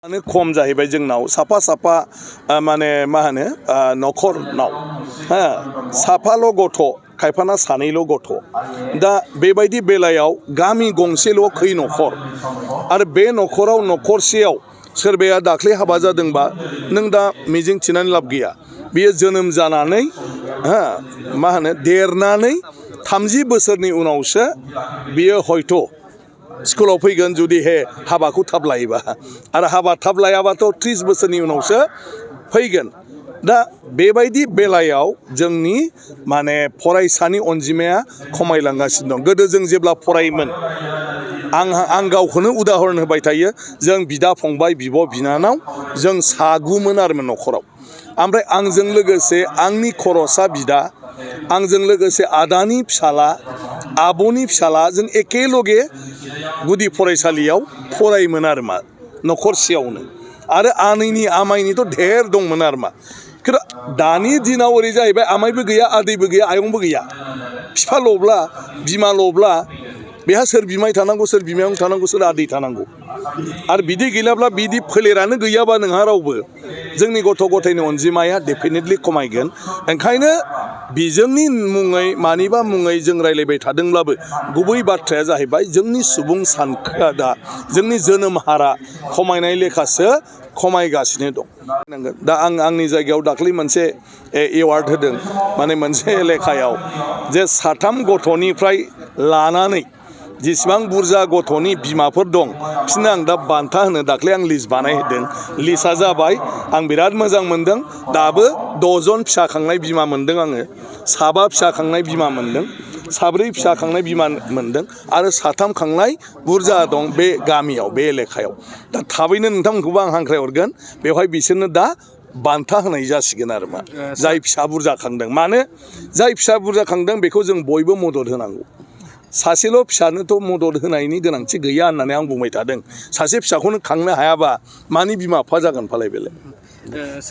खम जाहैबाय जोंनाव साफा साफा माने मा होनो न'खरनाव साफाल' गथ' खायफाना सानैल' गथ' दा बेबायदि बेलायाव गामि गंसेल' खै न'खर आरो बे न'खराव न'खरसेयाव सोरबाया दाख्लै हाबा जादोंबा नों दा मिजिं थिनानै लाब गैया बियो जोनोम जानानै मा होनो देरनानै 30 बोसोरनि उनावसो बियो हयथ' स्कुलाव फैगोन जुदि हाबाखौ थाब लायोबा आरो हाबा थाब लायाबाथ' 30 बोसोरनि उनावसो फैगोन दा बेबायदि बेलायाव जोंनि माने फरायसानि अनजिमाया खमायलांगासिनो दं। गोदो जों जेब्ला फरायोमोन आं गावखौनो उदाहरन होबाय थायो जों बिदा फंबाय बिब' बिनानाव जों सागुमोन आरोमोन न'खराव ओमफ्राय आंजों लोगोसे आंनि खर'सा बिदा आंजों लोगोसे आदानि फिसाला आब'नि फिसाला जों एखेलगे गुदि फरायसालियाव फरायोमोन आरो मा न'खरसेयावनो आरो आनैनि आमाइनिथ' ढेर दंमोन आरो मा खिन्थु दानि दिनाव ओरै जाहैबाय आमाइबो गैया आदैबो गैया आयंबो गैया बिफाल'ब्ला बिमाल'ब्ला बेहा सोर बिमाय थानांगौ सोर बिमायं थानांगौ सोर आदै थानांगौ आरो बिदि गैलाब्ला बिदि फोलेरानो गैयाबा नोंहा रावबो जोंनि गथ' गथायनि अनजिमाया डेफिनेटलि खमायगोन। ओंखायनो बिजोंनि मुङै मानिबा मुङै जों रायलायबाय थादोंब्लाबो गुबै बाथ्राया जाहैबाय जोंनि सुबुं सानखोआ दा जोंनि जोनोम हारा खमायनाय लेखासो खमायगासिनो दं। दा आंनि जायगायाव दाख्लै मोनसे एवार्ड होदों माने मोनसे लेखायाव जे 3 गथ'निफ्राय लानानै जेसेबां बुरजा गथ'नि बिमाफोर दं बिसोरनो आं दा बान्था होनो दाख्लै आं लिस्ट बानायहोदों लिस्टआ जाबाय आं बिराद मोजां मोनदों दाबो 6 जन फिसा खांनाय बिमा मोनदों आङो 7 फिसा खांनाय बिमा मोनदों 4 फिसा खांनाय बिमा मोनदों आरो 3 खांनाय बुरजा दं बे गामियाव बे एलेखायाव दा थाबैनो नोंथांमोनखौबो आं हांख्रायहरगोन बेवहाय बिसोरनो दा बान्था होनाय जासिगोन आरो मा जाय फिसा बुरजा खांदों मानो जाय फिसा बुरजा खांदों बेखौ जों बयबो मदद होनांगौ सासेल' फिसानोथ' मदद होनायनि गोनांथि गैया होननानै आं बुंबाय थादों सासे फिसाखौनो खांनो हायाबा मानि बिमा बिफा जागोन फालाय बेलाय।